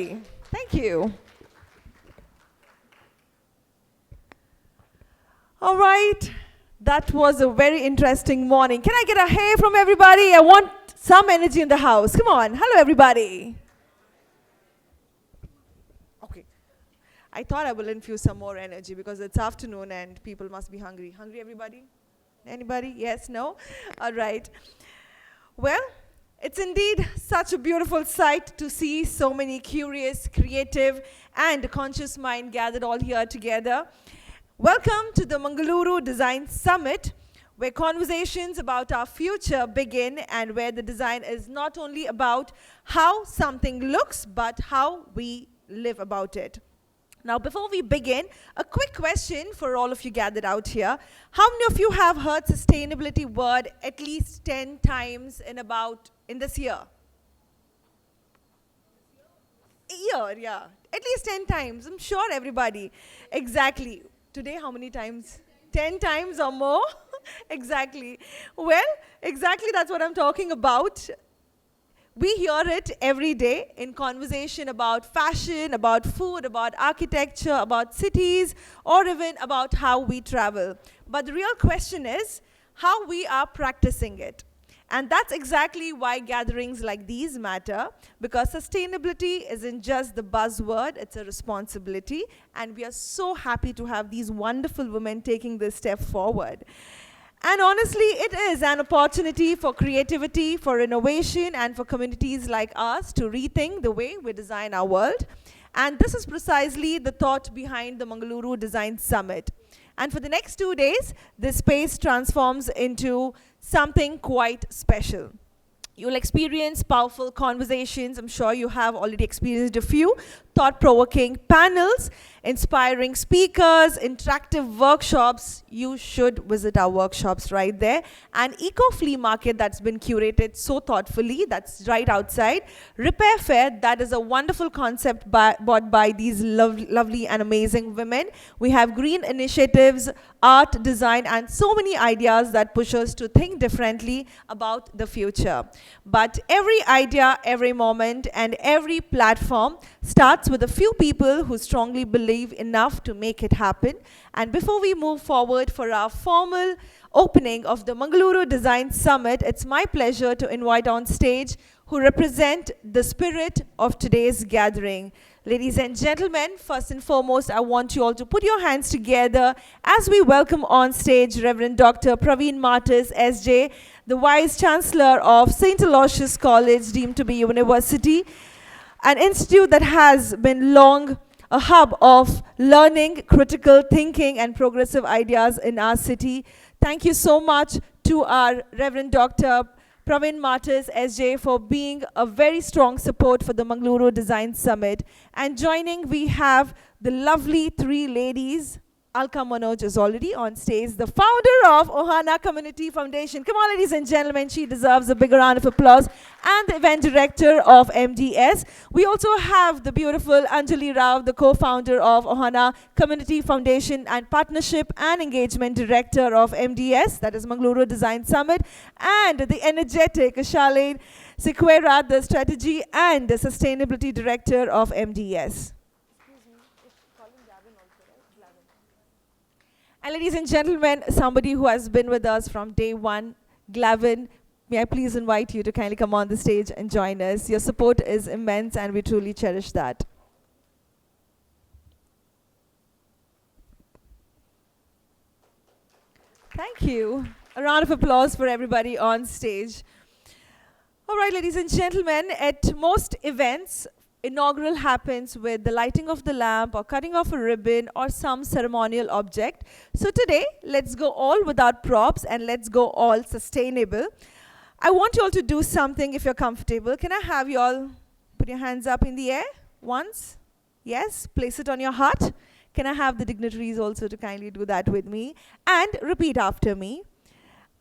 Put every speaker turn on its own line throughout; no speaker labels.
Thank you. All right. That was a very interesting morning. Can I get a hey from everybody? I want some energy in the house. Come on. Hello, everybody. Okay. I thought I will infuse some more energy because it's afternoon and people must be hungry. Hungry, everybody? Anybody? Yes? No? All right. Well, it's indeed such a beautiful sight to see so many curious, creative, and conscious mind gathered all here together. Welcome to the Mangaluru Design Summit, where conversations about our future begin and where the design is not only about how something looks, but how we live about it. Now, before we begin, a quick question for all of you gathered out here. How many of you have heard sustainability word at least 10 times in this year? A year, yeah. At least 10 times. I'm sure everybody. Exactly. Today, how many times? 10 times or more? Exactly. Well, exactly that's what I'm talking about. We hear it every day in conversation about fashion, about food, about architecture, about cities, or even about how we travel. But the real question is how we are practicing it. And that's exactly why gatherings like these matter, because sustainability isn't just the buzzword, it's a responsibility. And we are so happy to have these wonderful women taking this step forward. And honestly, it is an opportunity for creativity, for innovation, and for communities like us to rethink the way we design our world. And this is precisely the thought behind the Mangaluru Design Summit. And for the next 2 days, this space transforms into something quite special. You'll experience powerful conversations. I'm sure you have already experienced a few thought-provoking panels, inspiring speakers, interactive workshops. You should visit our workshops right there. An eco-flea market that's been curated so thoughtfully, that's right outside. Repair Fair, that is a wonderful concept bought by these lovely and amazing women. We have green initiatives, art, design, and so many ideas that push us to think differently about the future. But every idea, every moment, and every platform starts with a few people who strongly believe enough to make it happen. And before we move forward for our formal opening of the Mangaluru Design Summit, it's my pleasure to invite on stage who represent the spirit of today's gathering. Ladies and gentlemen, first and foremost, I want you all to put your hands together as we welcome on stage Reverend Dr. Praveen Martis, SJ, the Vice Chancellor of St. Aloysius College, deemed to be university, an institute that has been long a hub of learning, critical thinking, and progressive ideas in our city. Thank you so much to our Reverend Dr. Praveen Martis, SJ, for being a very strong support for the Mangaluru Design Summit. And joining, we have the lovely three ladies. Alka Manoj is already on stage, the founder of Ohana Community Foundation. Come on, ladies and gentlemen, she deserves a big round of applause. And the event director of MDS. We also have the beautiful Anjali Rao, the co-founder of Ohana Community Foundation and Partnership and Engagement Director of MDS, that is Mangaluru Design Summit. And the energetic Charlene Sequeira, the Strategy and Sustainability Director of MDS. And ladies and gentlemen, somebody who has been with us from day one, Glavin, may I please invite you to kindly come on the stage and join us. Your support is immense and we truly cherish that. Thank you. A round of applause for everybody on stage. All right, ladies and gentlemen, at most events, inaugural happens with the lighting of the lamp or cutting off a ribbon or some ceremonial object. So today, let's go all without props and let's go all sustainable. I want you all to do something if you're comfortable. Can I have you all put your hands up in the air once? Yes, place it on your heart. Can I have the dignitaries also to kindly do that with me? And repeat after me.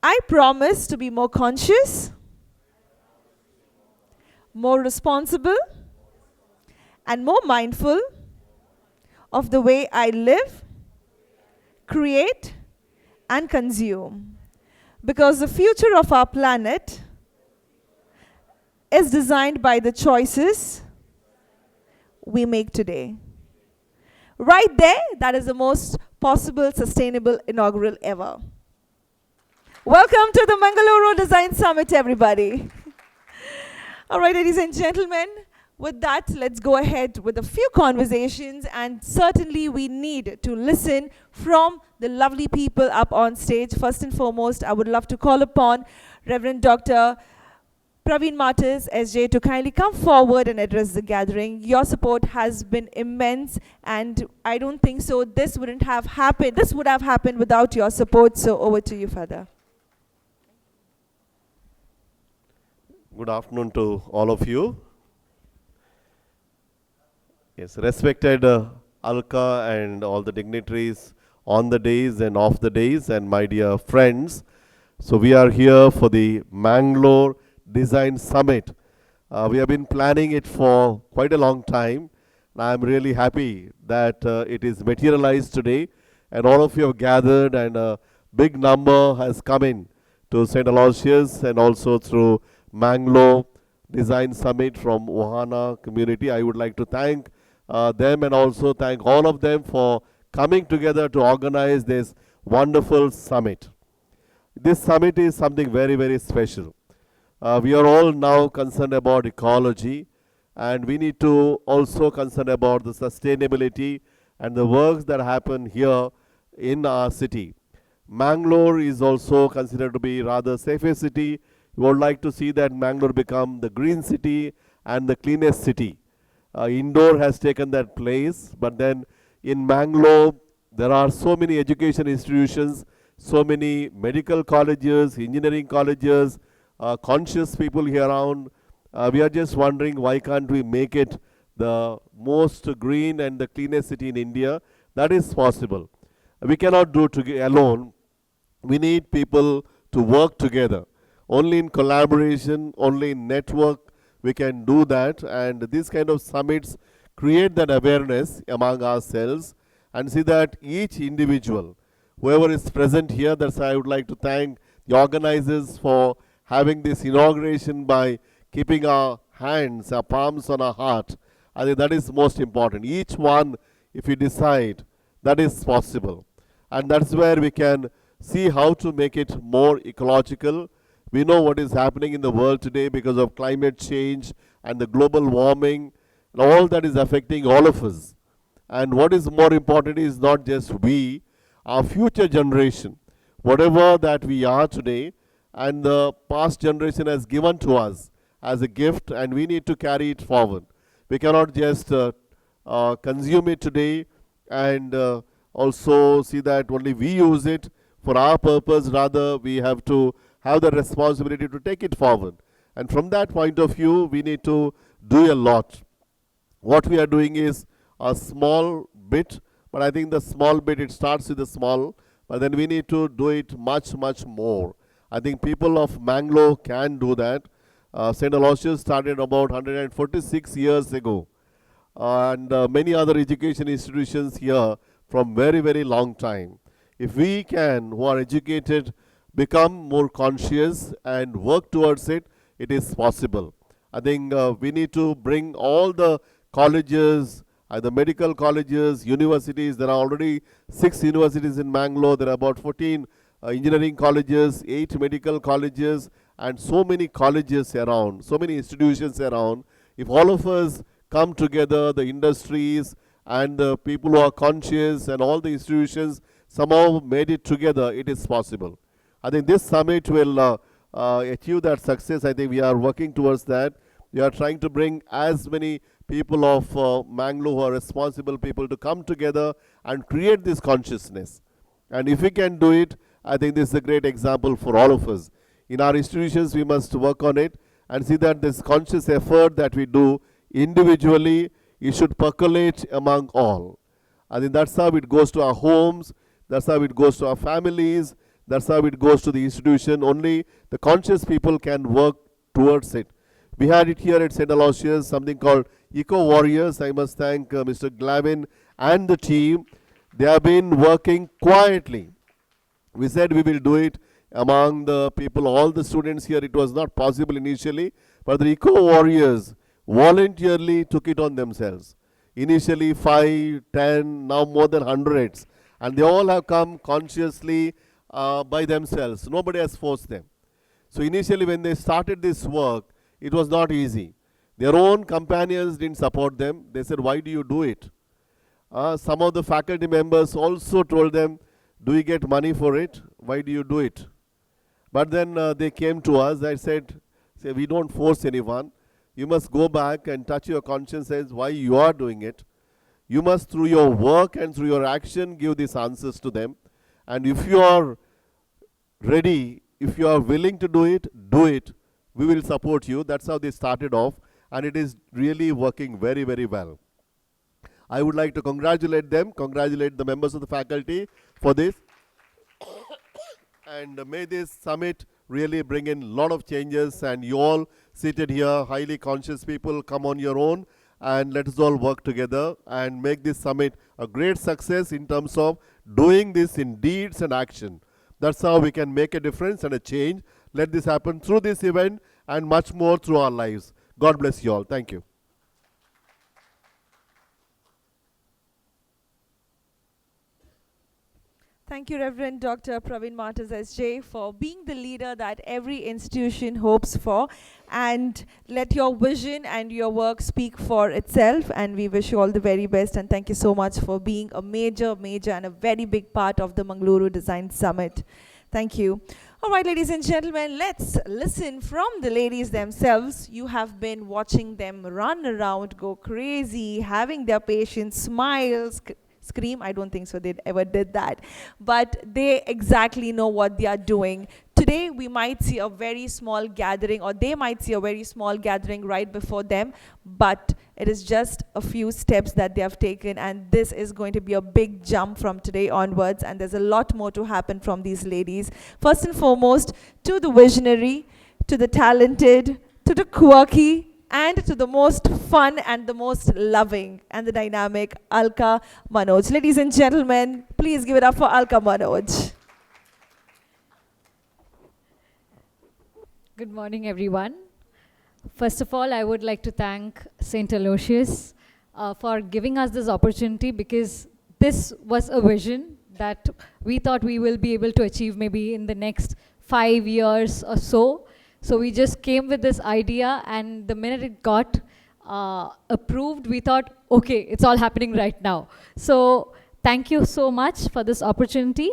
I promise to be more conscious, more responsible, and more mindful of the way I live, create, and consume. Because the future of our planet is designed by the choices we make today. Right there, that is the most possible sustainable inaugural ever. Welcome to the Mangaluru Design Summit, everybody. All right, ladies and gentlemen, with that, let's go ahead with a few conversations, and certainly we need to listen from the lovely people up on stage. First and foremost, I would love to call upon Reverend Dr. Praveen Martis, SJ, to kindly come forward and address the gathering. Your support has been immense, and I don't think so this wouldn't have happened. This would have happened without your support. So over to you, Father.
Good afternoon to all of you. Yes, respected Alka and all the dignitaries on the days and off the days, and my dear friends. So we are here for the Mangalore Design Summit. We have been planning it for quite a long time. And I am really happy that it is materialized today, and all of you have gathered, and a big number has come in to St. Aloysius and also through Mangalore Design Summit from Ohana community. I would like to thank them and also thank all of them for coming together to organize this wonderful summit. This summit is something very, very special. We are all now concerned about ecology, and we need to also concern about the sustainability and the works that happen here in our city. Mangalore is also considered to be rather safest city. We would like to see that Mangalore become the green city and the cleanest city. Indore has taken that place, but then in Mangalore, there are so many education institutions, so many medical colleges, engineering colleges, conscious people here around. We are just wondering why can't we make it the most green and the cleanest city in India? That is possible. We cannot do it alone. We need people to work together. Only in collaboration, only in network, we can do that, and these kind of summits create that awareness among ourselves and see that each individual, whoever is present here, that's why I would like to thank the organizers for having this inauguration by keeping our hands, our palms on our heart. I think that is most important. Each one, if we decide, that is possible. And that's where we can see how to make it more ecological. We know what is happening in the world today because of climate change and the global warming, and all that is affecting all of us. And what is more important is not just we, our future generation, whatever that we are today, and the past generation has given to us as a gift, and we need to carry it forward. We cannot just consume it today and also see that only we use it for our purpose. Rather, we have to have the responsibility to take it forward. And from that point of view, we need to do a lot. What we are doing is a small bit, but I think the small bit, it starts with the small, but then we need to do it much, much more. I think people of Mangalore can do that. St. Aloysius started about 146 years ago, and many other education institutions here from very, very long time. If we can, who are educated, become more conscious and work towards it, it is possible. I think we need to bring all the colleges, the medical colleges, universities. There are already 6 universities in Mangalore. There are about 14 engineering colleges, 8 medical colleges, and so many colleges around, so many institutions around. If all of us come together, the industries and the people who are conscious and all the institutions somehow made it together, it is possible. I think this summit will achieve that success. I think we are working towards that. We are trying to bring as many people of Mangalore who are responsible people to come together and create this consciousness. And if we can do it, I think this is a great example for all of us. In our institutions, we must work on it and see that this conscious effort that we do individually, it should percolate among all. I think that's how it goes to our homes, that's how it goes to our families, that's how it goes to the institution. Only the conscious people can work towards it. We had it here at St. Aloysius, something called Eco Warriors. I must thank Mr. Glavin and the team. They have been working quietly. We said we will do it among the people, all the students here. It was not possible initially, but the Eco Warriors voluntarily took it on themselves. Initially 5, 10, now more than hundreds. And they all have come consciously by themselves. Nobody has forced them. So initially when they started this work, it was not easy. Their own companions didn't support them. They said, why do you do it? Some of the faculty members also told them, do you get money for it? Why do you do it? But then they came to us. I said, we don't force anyone. You must go back and touch your conscience as why you are doing it. You must, through your work and through your action, give these answers to them. And if you are ready, if you are willing to do it, do it. We will support you. That's how they started off. And it is really working very, very well. I would like to congratulate them, congratulate the members of the faculty for this. And may this summit really bring in a lot of changes, and you all seated here, highly conscious people, come on your own and let us all work together and make this summit a great success in terms of doing this in deeds and action. That's how we can make a difference and a change. Let this happen through this event and much more through our lives. God bless you all. Thank you.
Thank you, Reverend Dr. Praveen Martyrs SJ, for being the leader that every institution hopes for. And let your vision and your work speak for itself. And we wish you all the very best. And thank you so much for being a major and a very big part of the Mangaluru Design Summit. Thank you. All right, ladies and gentlemen, let's listen from the ladies themselves. You have been watching them run around, go crazy, having their patients smile, scream. I don't think so they ever did that, but they exactly know what they are doing. Today we might see a very small gathering, or they might see a very small gathering right before them, but it is just a few steps that they have taken, and this is going to be a big jump from today onwards, and there's a lot more to happen from these ladies. First and foremost, to the visionary, to the talented, to the quirky, and to the most fun and the most loving and the dynamic Alka Manoj. Ladies and gentlemen, please give it up for Alka Manoj.
Good morning, everyone. First of all, I would like to thank St. Aloysius for giving us this opportunity, because this was a vision that we thought we will be able to achieve maybe in the next 5 years or so. So we just came with this idea, and the minute it got approved, we thought, okay, it's all happening right now. So thank you so much for this opportunity.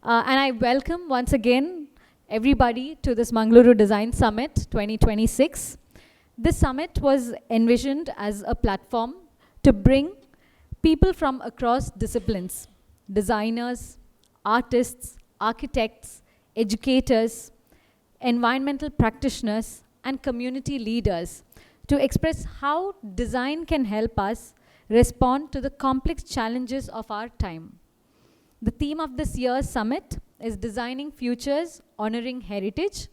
And I welcome once again everybody to this Mangaluru Design Summit 2026. This summit was envisioned as a platform to bring people from across disciplines, designers, artists, architects, educators, environmental practitioners, and community leaders to express how design can help us respond to the complex challenges of our time. The theme of this year's summit is Designing Futures, Honoring Heritage.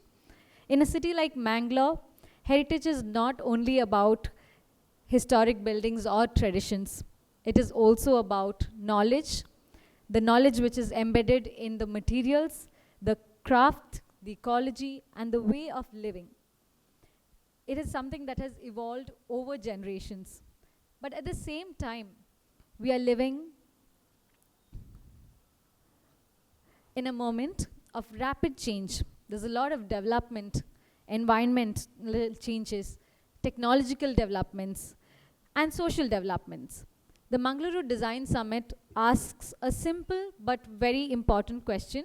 In a city like Mangalore, heritage is not only about historic buildings or traditions. It is also about knowledge, the knowledge which is embedded in the materials, the craft, the ecology, and the way of living. It is something that has evolved over generations. But at the same time, we are living in a moment of rapid change. There's a lot of development, environmental changes, technological developments, and social developments. The Mangaluru Design Summit asks a simple but very important question: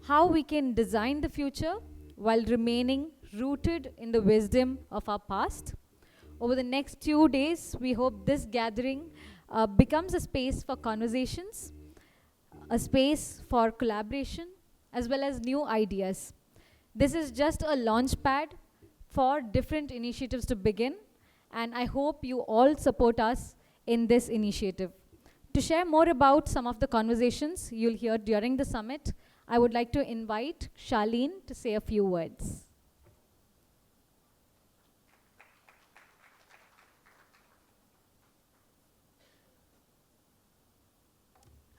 how we can design the future while remaining rooted in the wisdom of our past. Over the next 2 days, we hope this gathering becomes a space for conversations, a space for collaboration, as well as new ideas. This is just a launch pad for different initiatives to begin, and I hope you all support us in this initiative. To share more about some of the conversations you'll hear during the summit, I would like to invite Charlene to say a few words.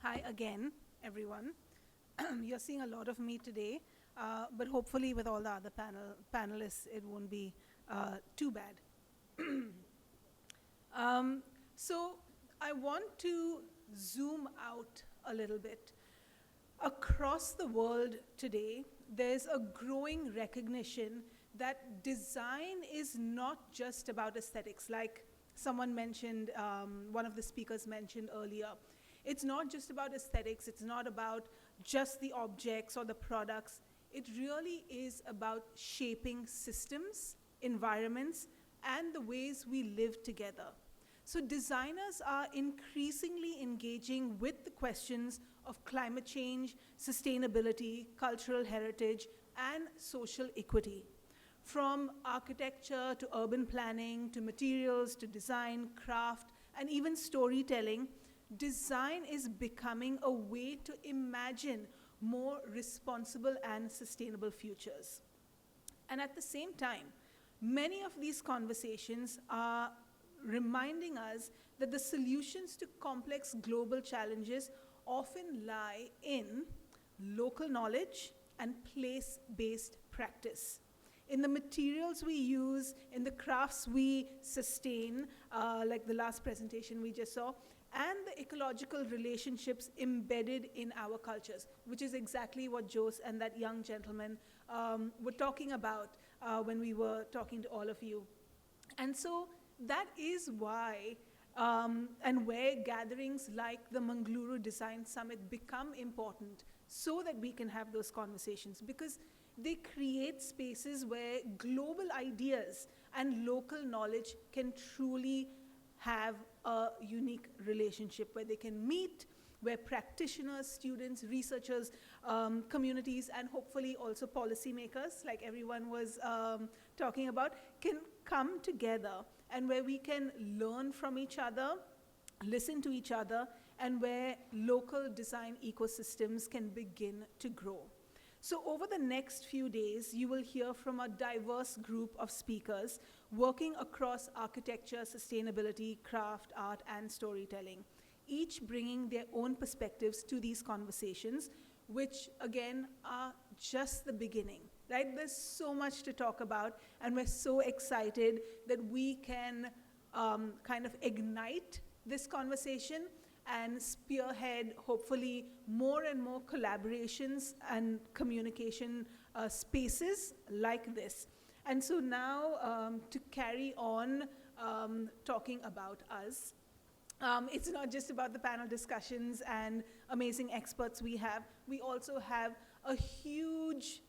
Hi again, everyone. You're seeing a lot of me today, but hopefully with all the other panelists, it won't be too bad. So I want to zoom out a little bit. Across the world today, there's a growing recognition that design is not just about aesthetics, like someone mentioned, one of the speakers mentioned earlier. It's not just about aesthetics, it's not about just the objects or the products. It really is about shaping systems, environments, and the ways we live together. So designers are increasingly engaging with the questions of climate change, sustainability, cultural heritage, and social equity. From architecture to urban planning, to materials, to design, craft, and even storytelling, design is becoming a way to imagine more responsible and sustainable futures. And at the same time, many of these conversations are reminding us that the solutions to complex global challenges often lie in local knowledge and place-based practice. In the materials we use, in the crafts we sustain, like the last presentation we just saw, and the ecological relationships embedded in our cultures, which is exactly what Jose and that young gentleman were talking about when we were talking to all of you. And so that is why and where gatherings like the Mangaluru Design Summit become important, so that we can have those conversations, because they create spaces where global ideas and local knowledge can truly have a unique relationship, where they can meet, where practitioners, students, researchers, communities, and hopefully also policymakers, like everyone was talking about, can come together, and where we can learn from each other, listen to each other, and where local design ecosystems can begin to grow. So over the next few days, you will hear from a diverse group of speakers working across architecture, sustainability, craft, art, and storytelling, each bringing their own perspectives to these conversations, which again are just the beginning, right? There's so much to talk about, and we're so excited that we can kind of ignite this conversation and spearhead, hopefully, more and more collaborations and communication spaces like this. And so now, to carry on talking about us, it's not just about the panel discussions and amazing experts we have. We also have a huge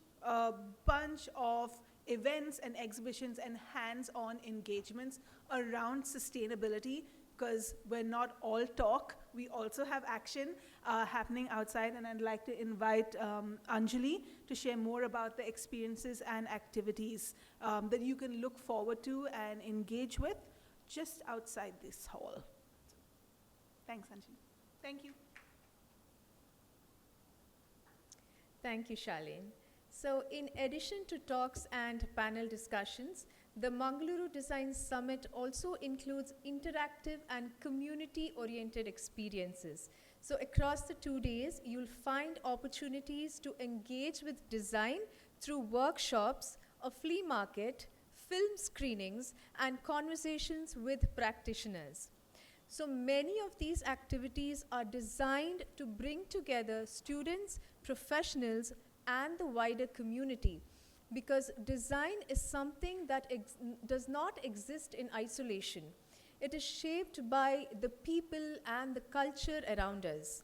bunch of events and exhibitions and hands-on engagements around sustainability, because we're not all talk, we also have action happening outside. And I'd like to invite Anjali to share more about the experiences and activities that you can look forward to and engage with just outside this hall. Thanks, Anjali. Thank you.
Thank you, Charlene. So in addition to talks and panel discussions, the Mangaluru Design Summit also includes interactive and community-oriented experiences. So across the 2 days, you'll find opportunities to engage with design through workshops, a flea market, film screenings, and conversations with practitioners. So many of these activities are designed to bring together students, professionals, and the wider community, because design is something that does not exist in isolation. It is shaped by the people and the culture around us.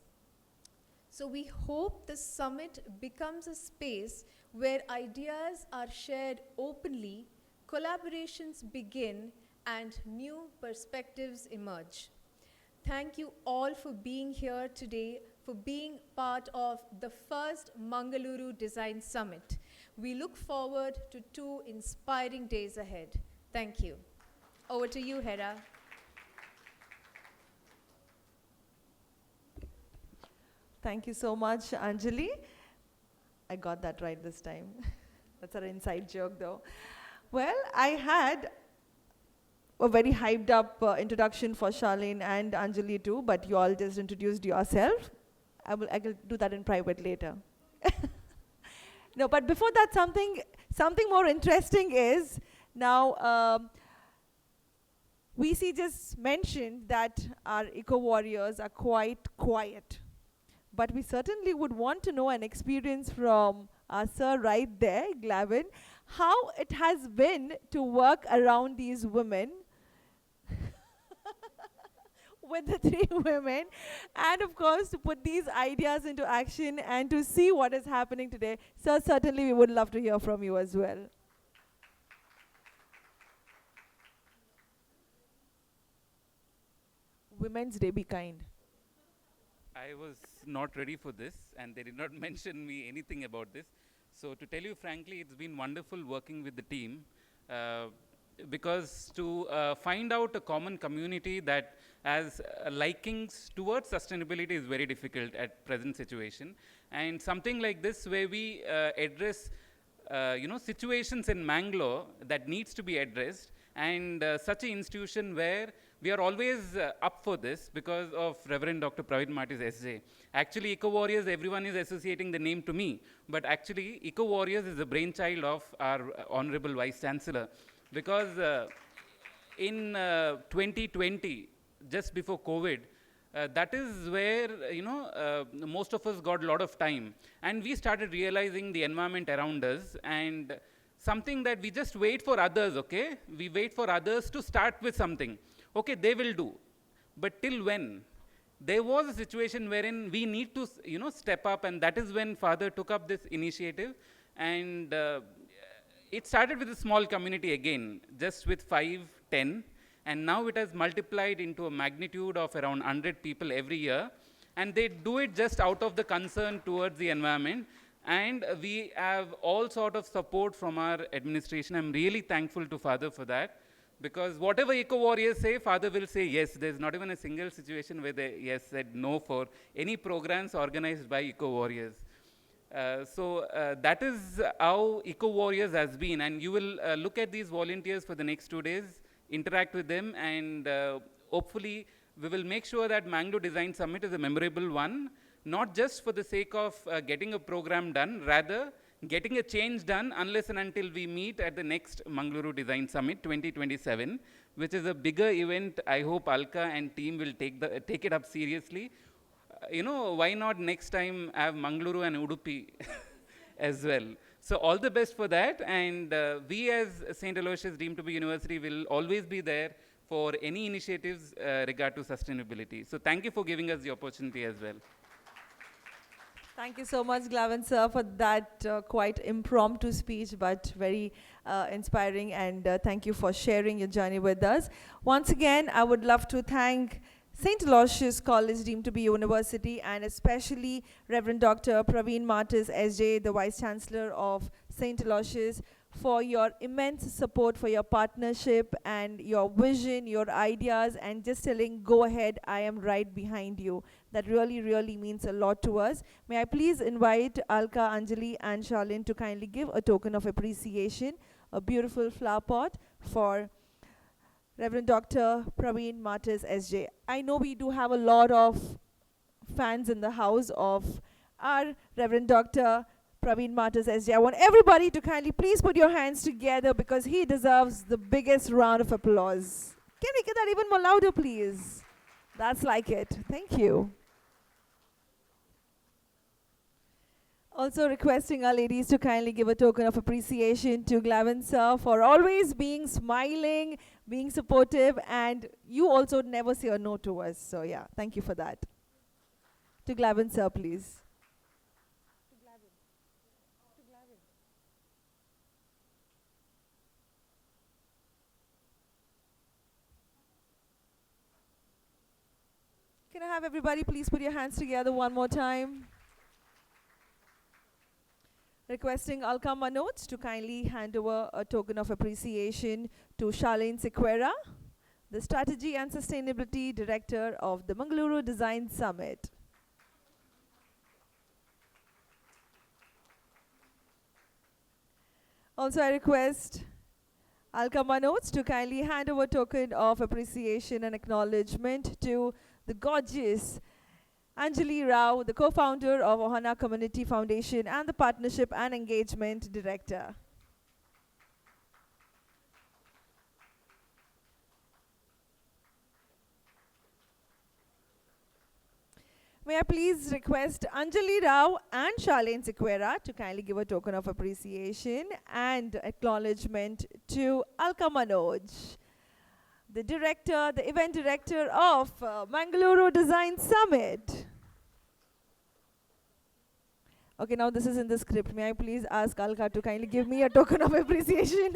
So we hope the summit becomes a space where ideas are shared openly, collaborations begin, and new perspectives emerge. Thank you all for being here today, for being part of the first Mangaluru Design Summit. We look forward to 2 inspiring days ahead. Thank you. Over to you, Hera.
Thank you so much, Anjali. I got that right this time. That's our inside joke, though. Well, I had a very hyped up introduction for Charlene and Anjali too, but you all just introduced yourself. I will do that in private later. No, but before that, something more interesting is now VC just mentioned that our eco warriors are quite quiet. But we certainly would want to know an experience from our sir right there, Glavin, how it has been to work around these women with the three women, and of course to put these ideas into action and to see what is happening today. Sir, certainly we would love to hear from you as well. Women's Day, be kind.
I was not ready for this, and they did not mention me anything about this. So, to tell you frankly, it's been wonderful working with the team uh, because to find out a common community that has likings towards sustainability is very difficult at present situation. And something like this, where we address situations in Mangalore that needs to be addressed, and such an institution where we are always up for this because of Reverend Dr. Praveen Martis SJ. Actually, Eco Warriors, everyone is associating the name to me, but actually, Eco Warriors is the brainchild of our Honorable Vice Chancellor, because in 2020, just before COVID, that is where most of us got a lot of time, and we started realizing the environment around us, and something that we just wait for others. Okay, we wait for others to start with something. Okay, they will do, but till when? There was a situation wherein we need to step up, and that is when Father took up this initiative, and it started with a small community again, just with 5, 10, and now it has multiplied into a magnitude of around 100 people every year, and they do it just out of the concern towards the environment, and we have all sort of support from our administration. I'm really thankful to Father for that, because whatever Eco Warriors say, Father will say yes. There's not even a single situation where they said no for any programs organized by Eco Warriors. So that is how Eco Warriors has been, and you will look at these volunteers for the next 2 days, interact with them, and hopefully we will make sure that Mangalore Design Summit is a memorable one, not just for the sake of getting a program done, rather getting a change done, unless and until we meet at the next Mangaluru Design Summit 2027, which is a bigger event. I hope Alka and team will take it up seriously. Why not next time have Mangaluru and Udupi as well? So all the best for that, and we as St. Aloysius deemed to be university will always be there for any initiatives regard to sustainability. So thank you for giving us the opportunity as well.
Thank you so much, Glavin sir, for that quite impromptu speech, but very inspiring, and thank you for sharing your journey with us. Once again, I would love to thank St. Aloysius College, deemed to be university, and especially Reverend Dr. Praveen Martis, SJ, the Vice Chancellor of St. Aloysius, for your immense support, for your partnership and your vision, your ideas, and just telling, go ahead, I am right behind you. That really, really means a lot to us. May I please invite Alka, Anjali, and Charlene to kindly give a token of appreciation, a beautiful flower pot for Reverend Dr. Praveen Martis, SJ. I know we do have a lot of fans in the house of our Reverend Dr. Praveen Martis, SJ. I want everybody to kindly please put your hands together because he deserves the biggest round of applause. Can we get that even more louder, please? That's like it. Thank you. Also requesting our ladies to kindly give a token of appreciation to Glavin sir for always being smiling, being supportive, and you also never say a no to us. So yeah, thank you for that. To Glavin sir, please. Can I have everybody please put your hands together one more time? Requesting Alka Manoj to kindly hand over a token of appreciation to Charlene Sequeira, the Strategy and Sustainability Director of the Mangaluru Design Summit. Also, I request Alka Manoj to kindly hand over a token of appreciation and acknowledgement to the gorgeous Anjali Rao, the co-founder of Ohana Community Foundation and the Partnership and Engagement Director. May I please request Anjali Rao and Charlene Sequeira to kindly give a token of appreciation and acknowledgement to Alka Manoj, the director, the event director of Mangaluru Design Summit. Okay, now this is in the script. May I please ask Alka to kindly give me a token of appreciation?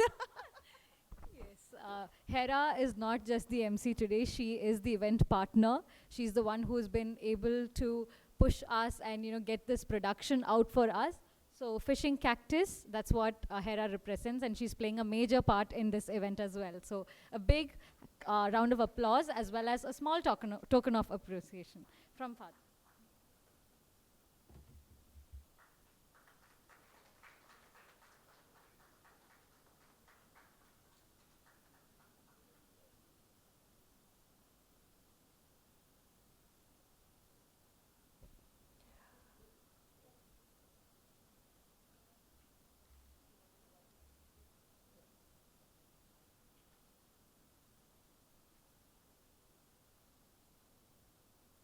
Yes, Hera is not just the MC today, she is the event partner. She's the one who's been able to push us and get this production out for us. So Fishing Cactus, that's what Hera represents, and she's playing a major part in this event as well. So a big round of applause as well as a small token of appreciation from Father.